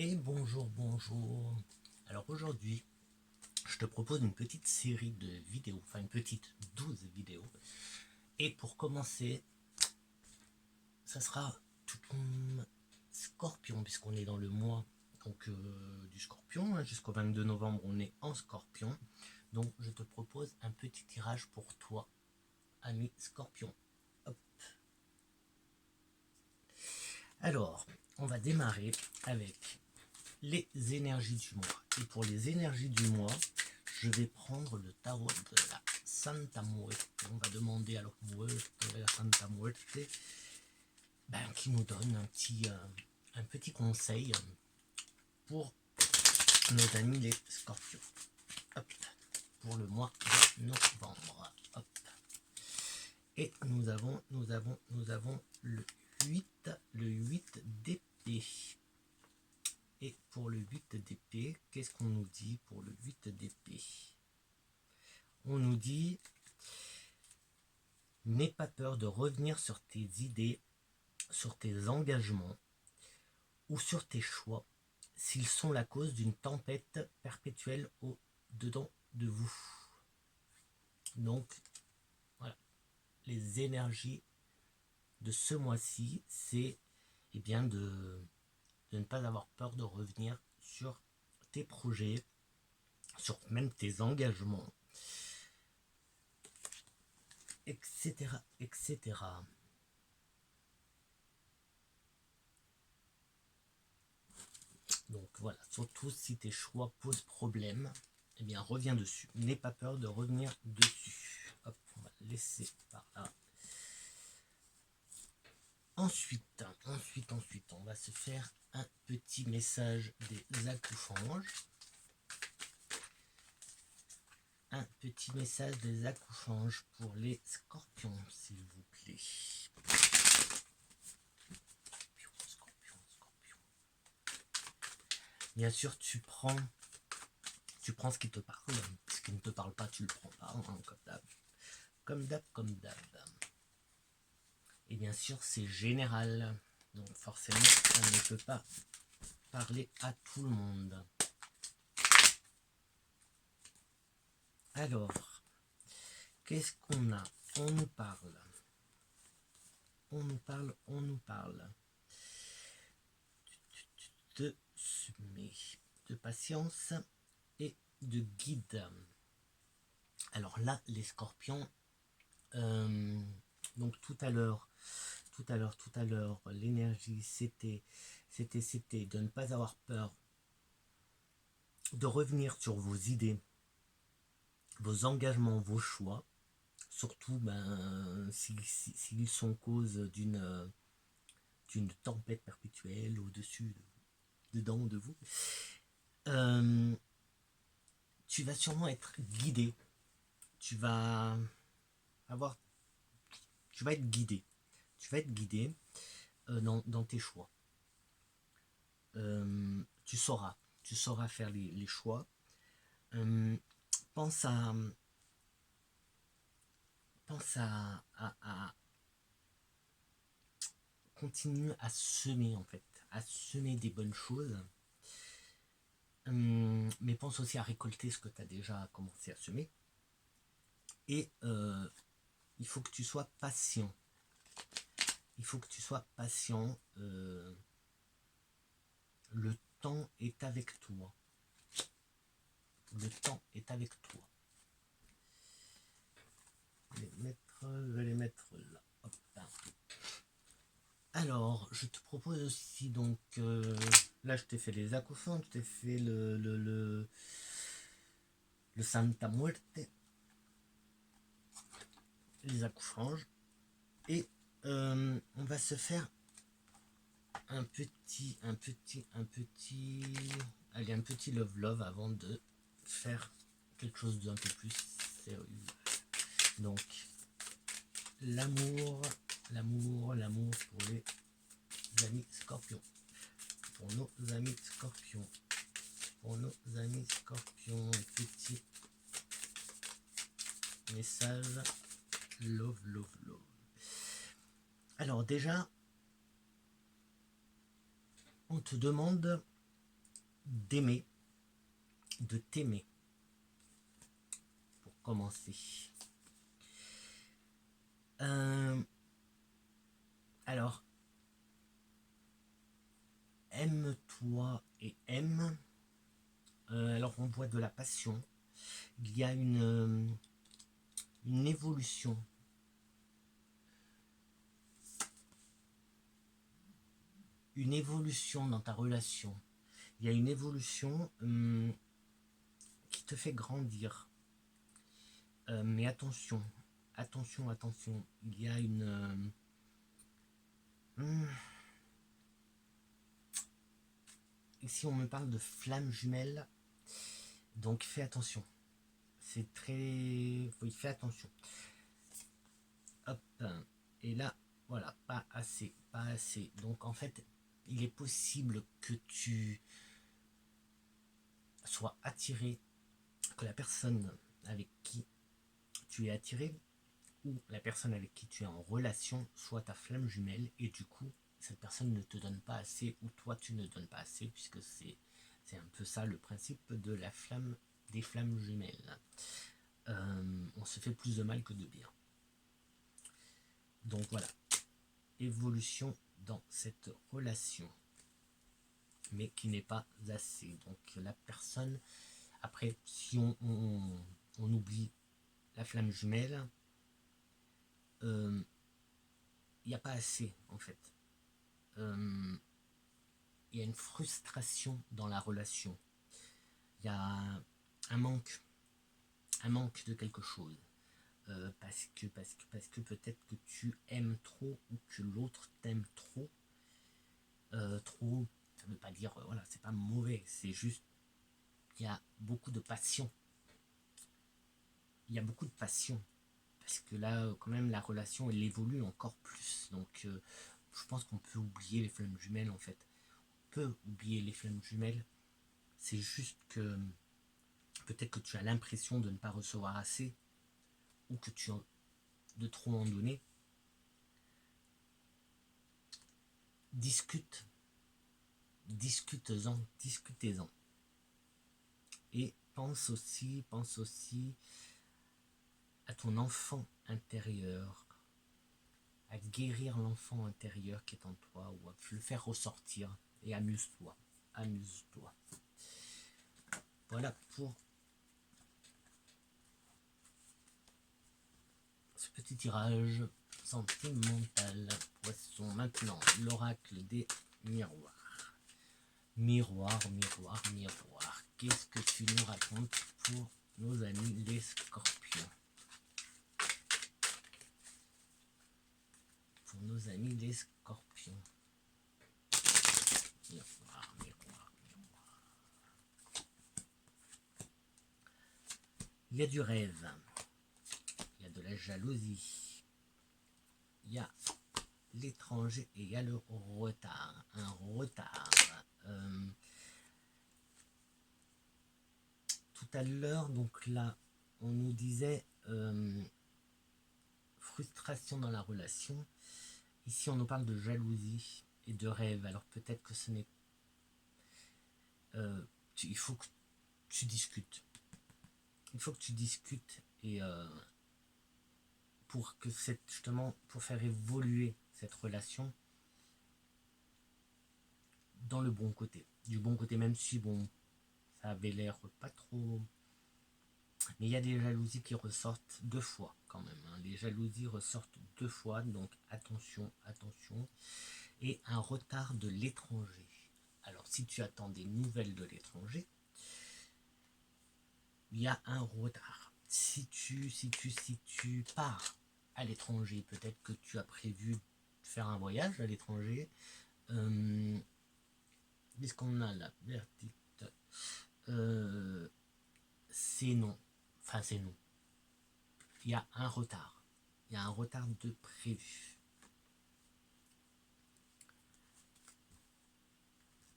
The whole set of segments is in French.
Et bonjour, bonjour. Alors aujourd'hui, je te propose une petite série de vidéos, enfin une petite 12 vidéos. Et pour commencer, ça sera tout Scorpion, puisqu'on est dans le mois donc, du Scorpion. Jusqu'au 22 novembre, on est en Scorpion. Donc je te propose un petit tirage pour toi, ami Scorpion. Hop. Alors, on va démarrer avec les énergies du mois. Et pour les énergies du mois, je vais prendre le tarot de la Santa Muerte. On va demander à la Muerte, la Santa Muerte, qui nous donne un petit conseil pour nos amis les scorpions. Hop, pour le mois de novembre. Hop. Et nous avons le 8 d'épée. Et pour le 8 d'épée, qu'est-ce qu'on nous dit pour le 8 d'épée? On nous dit: n'aie pas peur de revenir sur tes idées, sur tes engagements ou sur tes choix, s'ils sont la cause d'une tempête perpétuelle au-dedans de vous. Donc, voilà, les énergies de ce mois-ci, c'est bien de ne pas avoir peur de revenir sur tes projets, sur même tes engagements, etc., etc. Donc voilà, surtout si tes choix posent problème, eh bien reviens dessus. N'aie pas peur de revenir dessus. Hop, on va laisser par là. Ensuite, on va se faire un petit message des accouchanges. Un petit message des accouchanges pour les scorpions, s'il vous plaît. Scorpion. Bien sûr, tu prends ce qui te parle. Ce qui ne te parle pas, tu le prends pas, hein, comme d'hab. Et bien sûr, c'est général. Donc forcément, ça ne peut pas parler à tout le monde. Alors, qu'est-ce qu'on a? On nous parle. De semer, de patience et de guide. Alors là, les scorpions, donc tout à l'heure, l'énergie, c'était de ne pas avoir peur, de revenir sur vos idées, vos engagements, vos choix, surtout s'ils sont cause d'une tempête perpétuelle au-dessus, dedans de vous. Tu vas sûrement être guidé, tu vas être guidé, dans tes choix. Tu sauras faire les choix. Pense à continue à semer, en fait, à semer des bonnes choses. Mais pense aussi à récolter ce que tu as déjà commencé à semer. Et il faut que tu sois patient. Le temps est avec toi. Je vais les mettre là. Hop. Alors, je te propose aussi, donc, là je t'ai fait les accouchants, je t'ai fait le Santa Muerte, les accouchanges, et on va se faire un petit love avant de faire quelque chose d'un peu plus sérieux. Donc, l'amour pour les amis scorpions. Pour nos amis scorpions. Petit message love. Alors déjà, on te demande d'aimer, de t'aimer, pour commencer. Alors, aime-toi et aime. Alors, on voit de la passion. Il y a une évolution. Une évolution dans ta relation. Il y a une évolution qui te fait grandir. Mais attention, attention, attention. Il y a une... ici, on me parle de flamme jumelle. Donc, fais attention. C'est très... Oui, fais attention. Hop. Et là, voilà, pas assez, pas assez. Donc, en fait, il est possible que tu sois attiré, que la personne avec qui tu es attiré ou la personne avec qui tu es en relation soit ta flamme jumelle et du coup, cette personne ne te donne pas assez ou toi, tu ne donnes pas assez puisque c'est un peu ça le principe de la flamme, des flammes jumelles. On se fait plus de mal que de bien. Donc voilà, évolution dans cette relation, mais qui n'est pas assez. Donc la personne, après, si on oublie la flamme jumelle, il n'y a pas assez en fait. Il y a une frustration dans la relation. Il y a un manque de quelque chose. Parce que peut-être que tu aimes trop ou que l'autre t'aime trop. Trop, ça ne veut pas dire, voilà, c'est pas mauvais, c'est juste qu'il y a beaucoup de passion. Il y a beaucoup de passion. Parce que là, quand même, la relation, elle évolue encore plus. Donc, je pense qu'on peut oublier les flammes jumelles, en fait. On peut oublier les flammes jumelles. C'est juste que peut-être que tu as l'impression de ne pas recevoir assez ou que tu as de trop en donner. Discute-en. Et pense aussi à ton enfant intérieur, à guérir l'enfant intérieur qui est en toi ou à le faire ressortir et amuse-toi. Voilà pour ce petit tirage sentimental. Poisson, maintenant l'oracle des miroirs. Miroir, qu'est-ce que tu nous racontes pour nos amis les scorpions? Pour nos amis les scorpions. Miroir. Il y a du rêve. Il y a de la jalousie. Il y a l'étranger et il y a le retard. Un retard. Tout à l'heure, donc là, on nous disait frustration dans la relation. Ici, on nous parle de jalousie et de rêve. Alors peut-être que ce n'est... il faut que tu discutes. Il faut que tu discutes et pour que justement pour faire évoluer cette relation dans le bon côté. Du bon côté, même si bon, ça avait l'air pas trop. Mais il y a des jalousies qui ressortent 2 fois quand même. Hein. Les jalousies ressortent 2 fois, donc attention. Et un retard de l'étranger. Alors si tu attends des nouvelles de l'étranger, il y a un retard. Si tu pars à l'étranger, peut-être que tu as prévu de faire un voyage à l'étranger. Qu'est-ce qu'on a là? C'est non. Enfin, c'est non. Il y a un retard. Il y a un retard de prévu.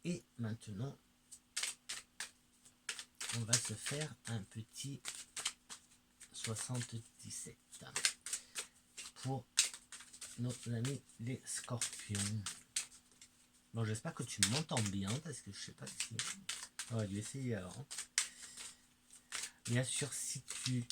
Et maintenant, on va se faire un petit 77 pour nos amis les scorpions. Bon, j'espère que tu m'entends bien parce que je sais pas si... On va lui essayer alors. Hein. Bien sûr, si tu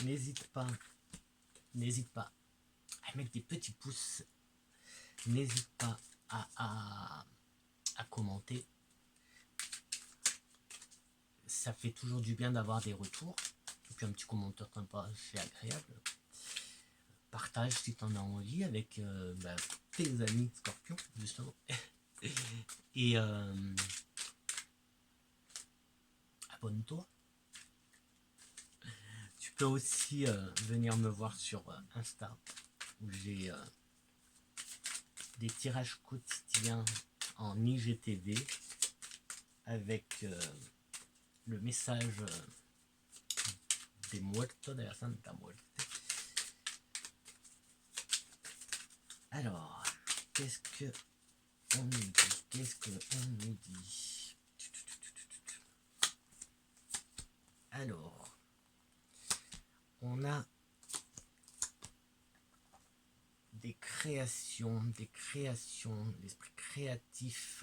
n'hésites pas à mettre des petits pouces, n'hésite pas à commenter. Ça fait toujours du bien d'avoir des retours. Et puis un petit commentaire sympa, c'est agréable. Partage si tu en as envie avec tes amis scorpions, justement. Et abonne-toi. Tu peux aussi venir me voir sur Insta, où j'ai des tirages quotidiens en IGTV avec le message des muertos de la Santa Muerte. Alors, qu'est-ce que on nous dit? Qu'est-ce que on nous dit? Alors, on a des créations, l'esprit créatif.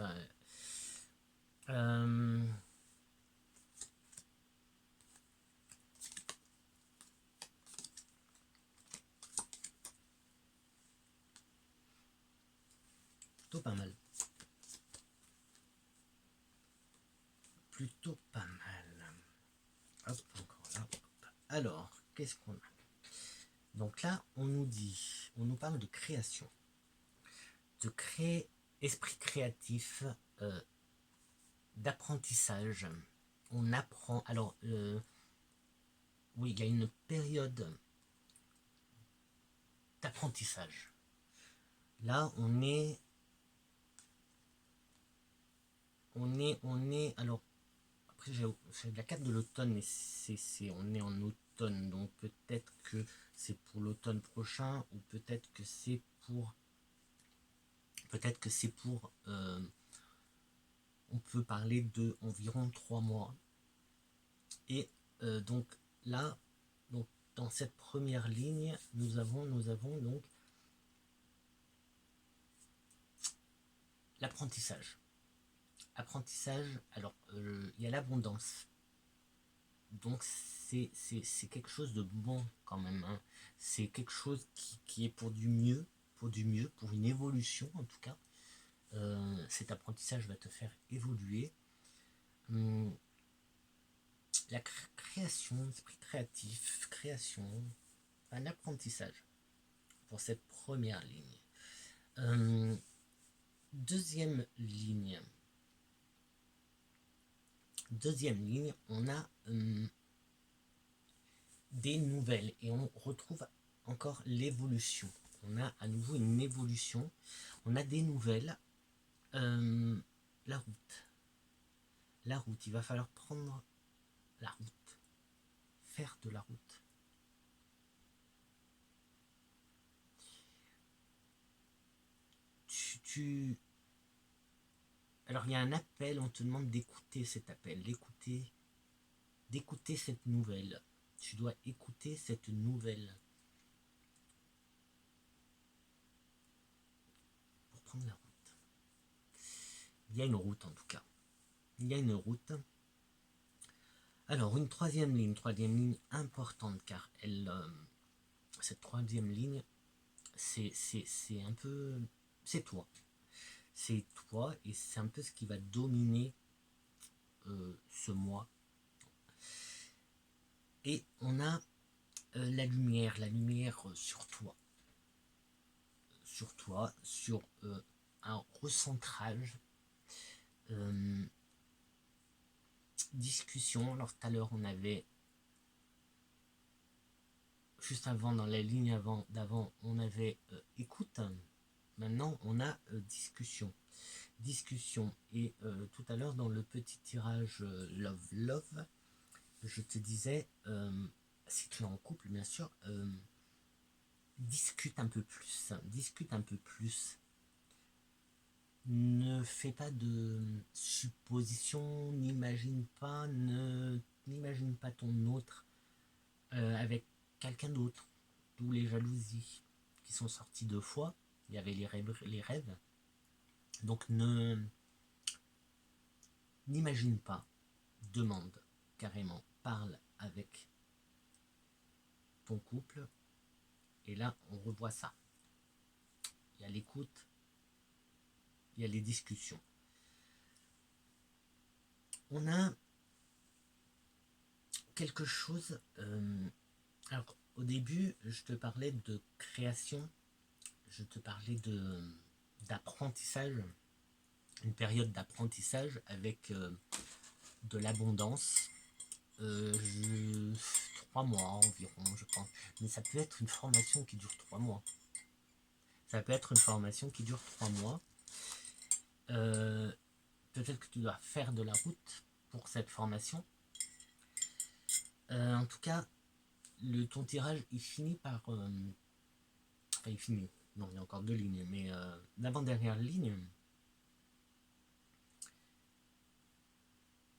Plutôt pas mal. Plutôt pas mal. Hop, encore là. Hop. Alors, qu'est-ce qu'on a? Donc là, on nous parle de création, de créer esprit créatif, d'apprentissage. On apprend. Alors, oui, il y a une période d'apprentissage. Là, on est. Alors, après, j'ai la carte de l'automne, mais on est en automne, donc peut-être que c'est pour l'automne prochain, ou peut-être que c'est pour. On peut parler de environ 3 mois. Et donc là, donc, dans cette première ligne, nous avons donc l'apprentissage. Alors il y a l'abondance. Donc c'est quelque chose de bon quand même. Hein. C'est quelque chose qui est pour du mieux, pour une évolution en tout cas. Cet apprentissage va te faire évoluer. La création, l'esprit créatif, un apprentissage pour cette première ligne. Deuxième ligne, on a des nouvelles et on retrouve encore l'évolution. On a à nouveau une évolution, on a des nouvelles. La route, il va falloir prendre la route, faire de la route. Alors il y a un appel, on te demande d'écouter cet appel, d'écouter cette nouvelle. Tu dois écouter cette nouvelle pour prendre la route. Il y a une route en tout cas. Il y a une route. Alors une troisième ligne importante car cette troisième ligne, c'est un peu, c'est toi. C'est toi et c'est un peu ce qui va dominer ce mois. Et on a la lumière sur toi. Sur un recentrage. Discussion. Alors tout à l'heure on avait, juste avant, dans la ligne d'avant, on avait écoute. Maintenant on a discussion. Et tout à l'heure dans le petit tirage love, je te disais, si tu es en couple bien sûr, discute un peu plus. Ne fais pas de suppositions, n'imagine pas ton autre avec quelqu'un d'autre. D'où les jalousies qui sont sorties 2 fois. Il y avait les rêves. Donc n'imagine pas. demande carrément, parle avec ton couple, et là on revoit ça. Il y a l'écoute, il y a les discussions. On a quelque chose... alors, au début, je te parlais de création, je te parlais d'apprentissage, une période d'apprentissage avec de l'abondance. 3 mois environ, je pense. Mais ça peut être une formation qui dure 3 mois. Ça peut être une formation qui dure 3 mois. Peut-être que tu dois faire de la route pour cette formation. En tout cas, ton tirage, il finit par... enfin, il finit. Non, il y a encore 2 lignes. Mais l'avant-dernière ligne,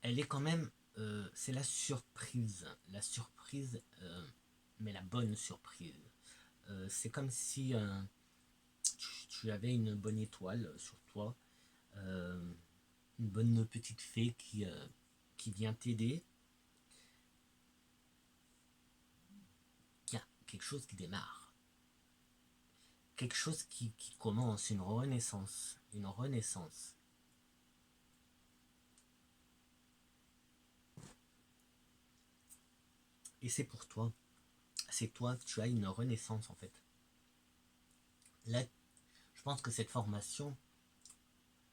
elle est quand même... c'est la surprise. La surprise, mais la bonne surprise. C'est comme si tu avais une bonne étoile sur toi. Une bonne petite fée qui vient t'aider. Il y a quelque chose qui démarre. Quelque chose qui commence, une renaissance. Une renaissance. Et c'est pour toi. C'est toi, tu as une renaissance en fait. Là, je pense que cette formation,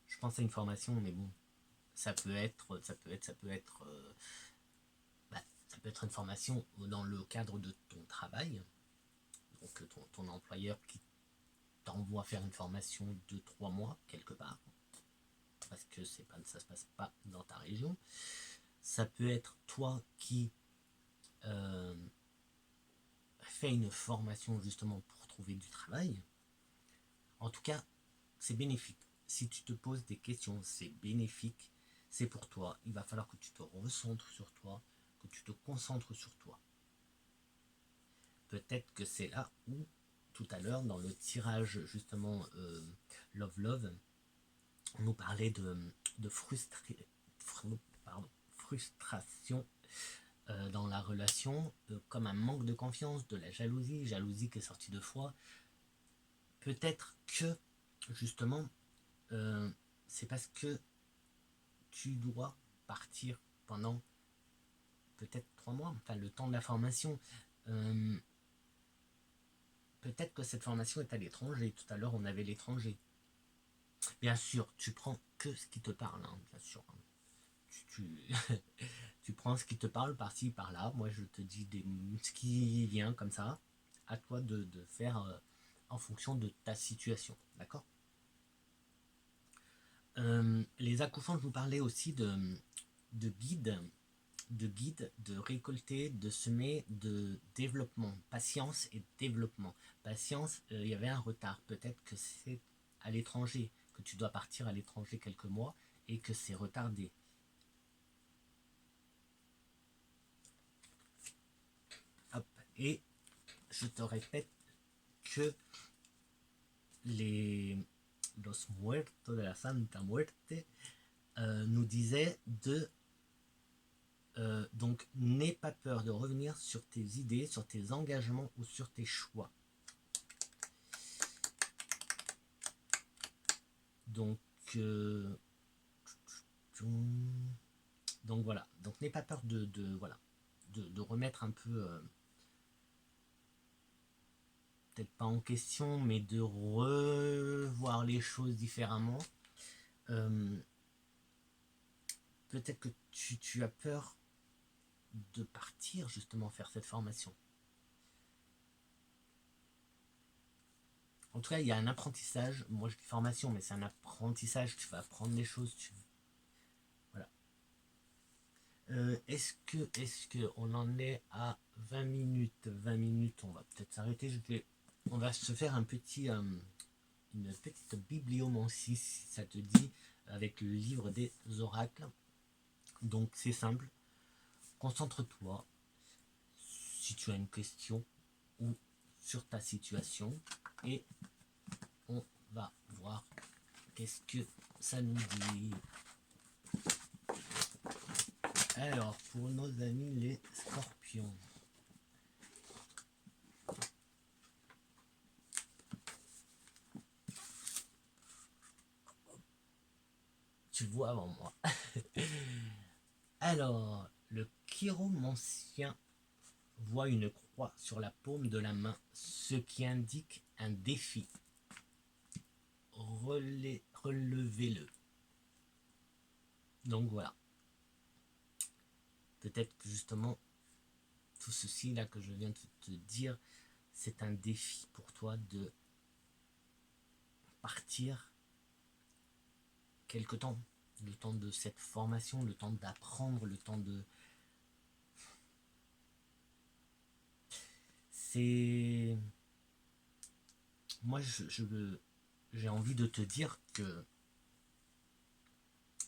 je pense à une formation, mais bon, ça peut être une formation dans le cadre de ton travail. Donc ton employeur qui t'envoie faire une formation de 3 mois quelque part, parce que ça se passe pas dans ta région. Ça peut être toi qui fais une formation justement pour trouver du travail. En tout cas, c'est bénéfique. Si tu te poses des questions, c'est bénéfique. C'est pour toi. Il va falloir que tu te recentres sur toi, que tu te concentres sur toi. Peut-être que c'est là où, tout à l'heure, dans le tirage justement Love, on nous parlait de frustration dans la relation, comme un manque de confiance, de la jalousie qui est sortie 2 fois. Peut-être que, justement, c'est parce que tu dois partir pendant peut-être 3 mois, enfin le temps de la formation. Peut-être que cette formation est à l'étranger. Tout à l'heure, on avait l'étranger. Bien sûr, tu prends que ce qui te parle, hein, bien sûr. Tu prends ce qui te parle par-ci, par-là. Moi, je te dis ce qui vient comme ça. À toi de faire en fonction de ta situation. D'accord ? Les accouchants, je vous parlais aussi de guides, de récolter, de semer, de développement, patience et développement. Patience, il y avait un retard. Peut-être que c'est à l'étranger, que tu dois partir à l'étranger quelques mois et que c'est retardé. Hop. Et je te répète que los muertos de la Santa Muerte nous disaient donc n'aie pas peur de revenir sur tes idées, sur tes engagements ou sur tes choix. Donc voilà, donc n'aie pas peur de remettre un peu peut-être pas en question, mais de revoir les choses différemment. Peut-être que tu as peur de partir justement faire cette formation. En tout cas, il y a un apprentissage. Moi, je dis formation, mais c'est un apprentissage. Tu vas apprendre des choses. Voilà. Est-ce que on en est à 20 minutes 20 minutes, on va peut-être s'arrêter. On va se faire une petite bibliomancie, si ça te dit, avec le livre des oracles. Donc, c'est simple. Concentre-toi si tu as une question ou sur ta situation et on va voir qu'est-ce que ça nous dit. Alors, pour nos amis les scorpions. Tu vois avant moi. Alors, le chiromancien voit une croix sur la paume de la main, ce qui indique un défi. Relevez-le. Donc voilà. Peut-être que justement, tout ceci là que je viens de te dire, c'est un défi pour toi de partir quelque temps. Le temps de cette formation, le temps d'apprendre, le temps de... C'est... Moi, j'ai envie de te dire que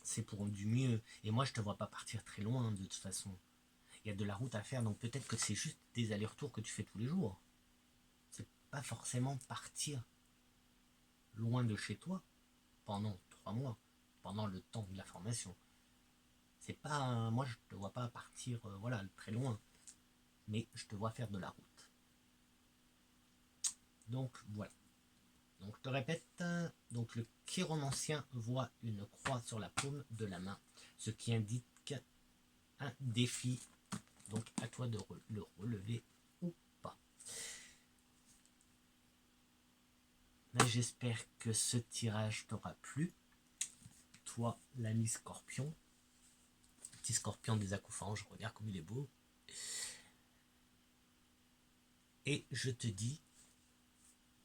c'est pour du mieux. Et moi, je te vois pas partir très loin, de toute façon. Il y a de la route à faire, donc peut-être que c'est juste des allers-retours que tu fais tous les jours. C'est pas forcément partir loin de chez toi pendant 3 mois, pendant le temps de la formation. C'est pas... Moi, je te vois pas partir, voilà, très loin. Mais je te vois faire de la route. Donc, voilà. Donc, je te répète, donc le chiromancien voit une croix sur la paume de la main, ce qui indique un défi. Donc, à toi de le relever ou pas. J'espère que ce tirage t'aura plu. Toi, l'ami scorpion, petit scorpion des accouphanges, regarde comme il est beau. Et je te dis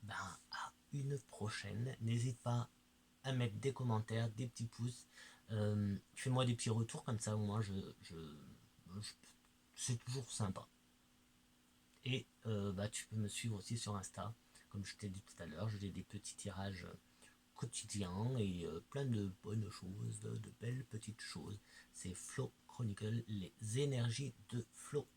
à une prochaine. N'hésite pas à mettre des commentaires, des petits pouces. Fais-moi des petits retours comme ça, au moins c'est toujours sympa. Et tu peux me suivre aussi sur Insta. Comme je t'ai dit tout à l'heure, j'ai des petits tirages quotidiens et plein de bonnes choses, de belles petites choses. C'est Flow Chronicle, les énergies de Flow.